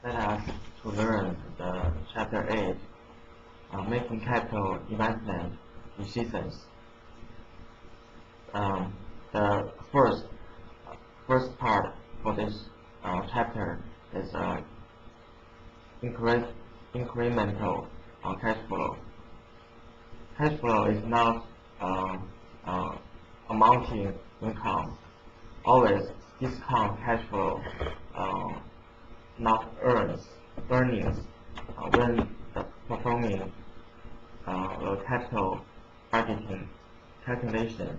Let us to learn the chapter 8, making capital investment decisions. The first part for this chapter is incremental cash flow. Cash flow is not amounting income. Always discount cash flow, not earnings, when performing a capital budgeting calculation.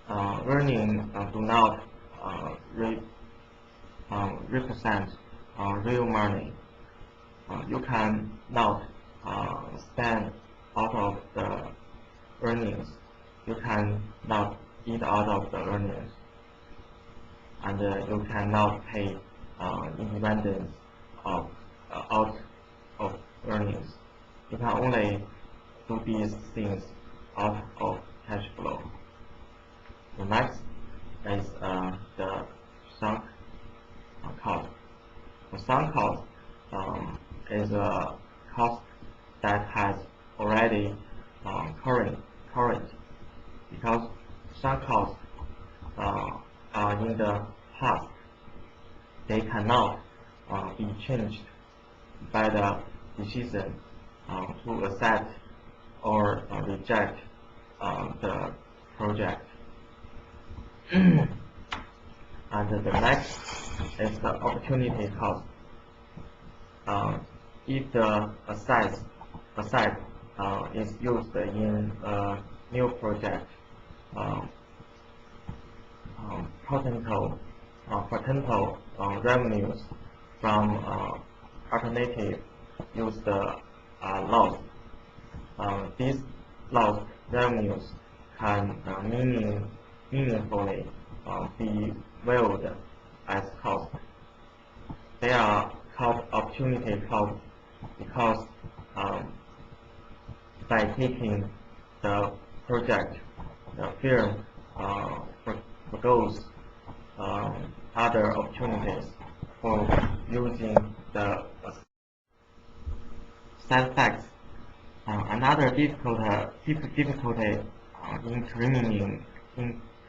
Earnings do not represent real money. You cannot spend out of the earnings. You cannot eat out of the earnings, and you cannot pay dividends out of earnings. You can only do these things out of cash flow. The next is the sunk cost. The sunk cost is a cost that has already current, because sunk costs are in the past. They cannot be changed by the decision to accept or reject the project. And the next is the opportunity cost. If the asset is used in a new project, potential revenues from alternative use lost. These lost revenues can meaningfully be valued as cost. They are called opportunity cost because by taking the project, the firm forgoes other opportunities for using the side effects. Another difficulty in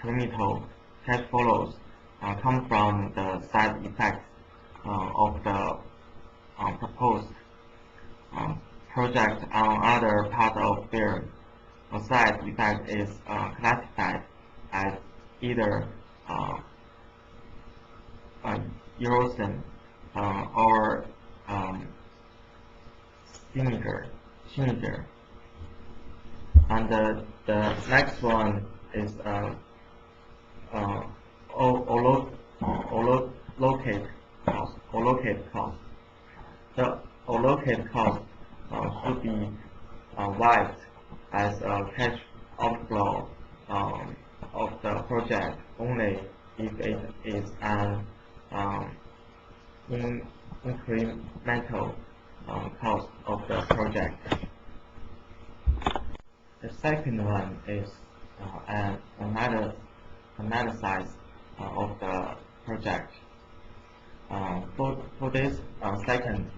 incremental cash flows come from the side effects of the proposed project on other parts of firm. A side effect is classified as either erosion or signature. And the next one is allocate cost. The allocate cost should be wiped as a cash outflow of the project only if it is an incremental cost of the project. The second one is an analysis of the project. For this second,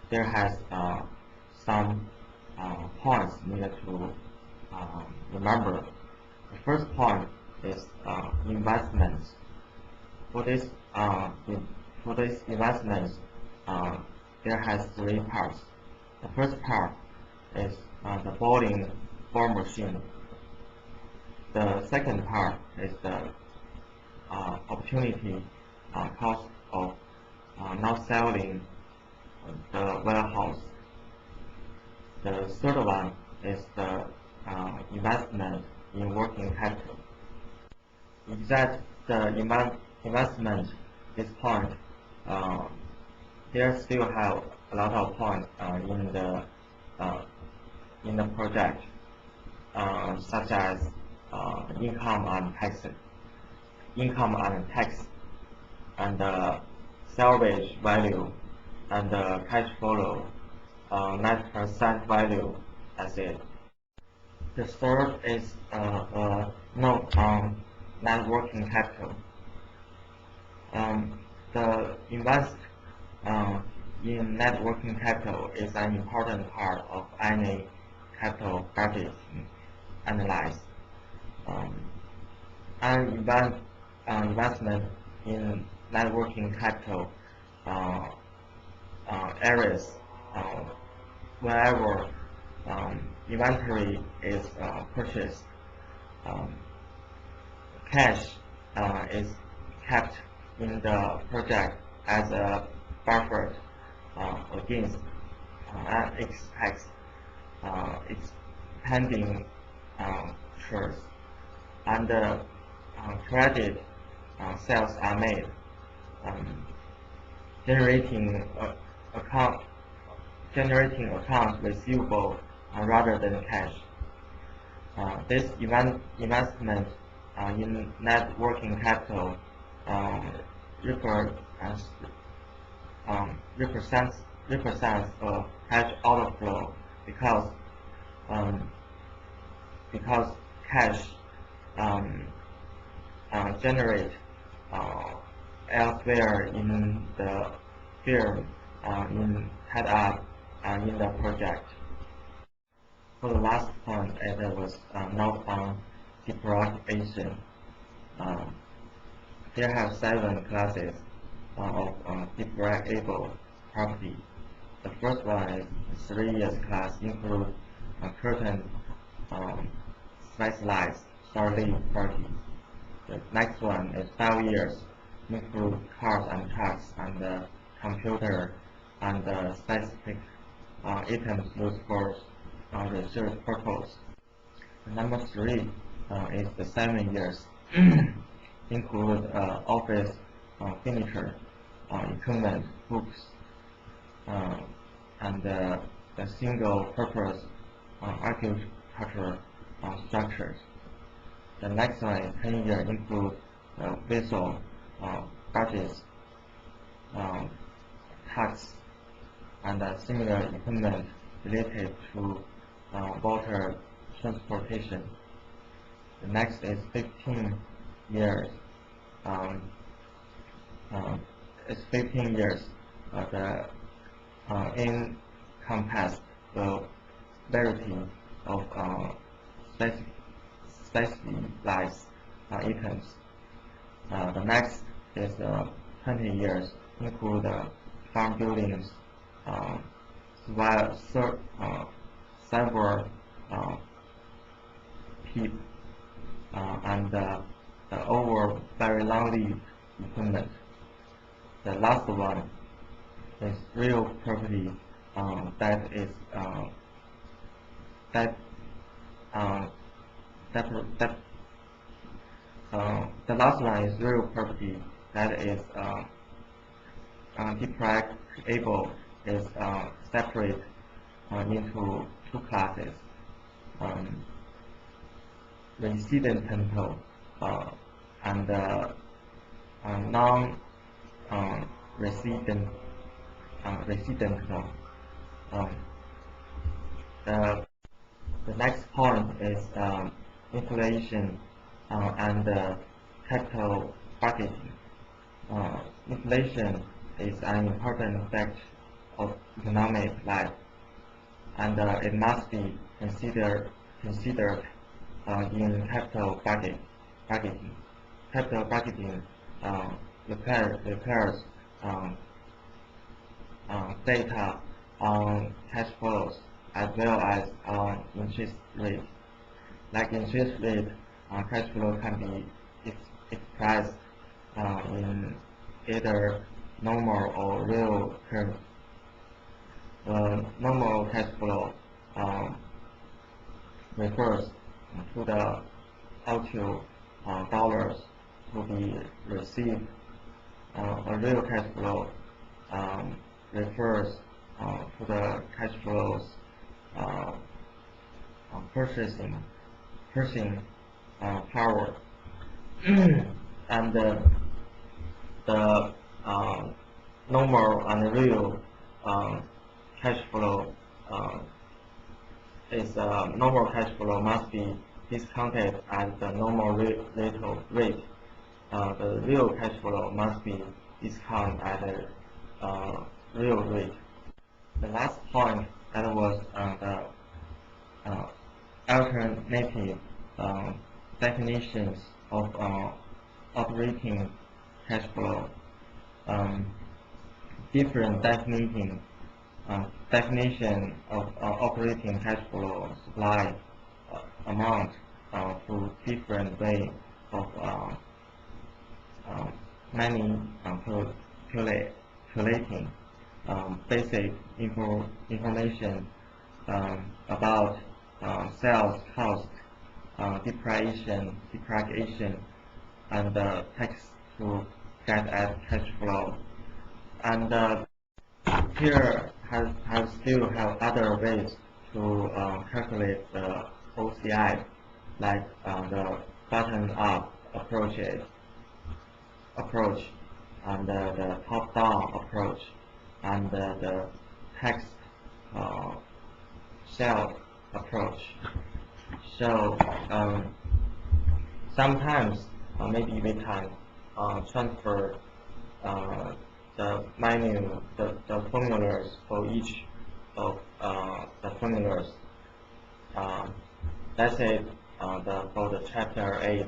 there has some points needed to remember. The first point is investments. For this investments, there has three parts. The first part is the boring machine. The second part is the opportunity cost of not selling the warehouse. The third one is the investment in working capital. If that the investment this point, there still have a lot of points in the project, such as income and tax, and salvage value, and cash flow, net present value. That's it. The third is a note on net working capital. The invest in net working capital is an important part of any capital budgeting analysis. Um, an investment in net working capital uh, areas uh, wherever inventory is purchased. Um, Cash is kept in the project as a buffer against unexpected expanding churns, and credit sales are made, um, generating account accounts receivable rather than cash. This investment in net working capital um, refer- as, represents a cash outflow because um, because cash um, generate uh, elsewhere in the firm in head up in the project. For the last point, it was not on depreciation. Um, there have 7 classes of depreciable property. The first one is 3 years class, include certain um, specialized solid property. The next one is 5 years, include cars and trucks and computer and specific items used for research purpose. Number 3 is the 7 years, include office furniture, equipment, books, and the single-purpose agricultural structures. The next one is 10 years, include vessel, barges, tugs, and similar equipment related to water transportation. The next is 15 years. Um, it's 15 years. The encompass the variety of specialized items. The next is 20 years, include farm buildings, several peep, and over very long-lived equipment. The last one is real property that is that that that the last one is real property that is depreciable is separate into 2 classes. Um, Residential and non-resident residential. Um, the next point is inflation and capital budgeting. Inflation is an important factor of economic life, and it must be considered in capital budgeting. Capital budgeting requires data on cash flows as well as on interest rate. Like interest rate, cash flow can be expressed in either normal or real terms. Normal cash flow refers to the actual dollars to be received. A real cash flow refers to the cash flows purchasing power, and the normal and real cash flow normal cash flow must be discounted at the normal rate the real cash flow must be discounted at a real rate. The last point that was the alternative definitions of operating cash flow. Different definition of operating cash flow supply amount to different way of money calculating basic information about sales cost, depreciation, and tax to get at cash flow. And here have still have other ways to calculate the OCI, like the bottom-up approach, and the top-down approach, and the text cell approach. So sometimes maybe we can transfer the formulas for each of the formulas. Let's say for the chapter 8.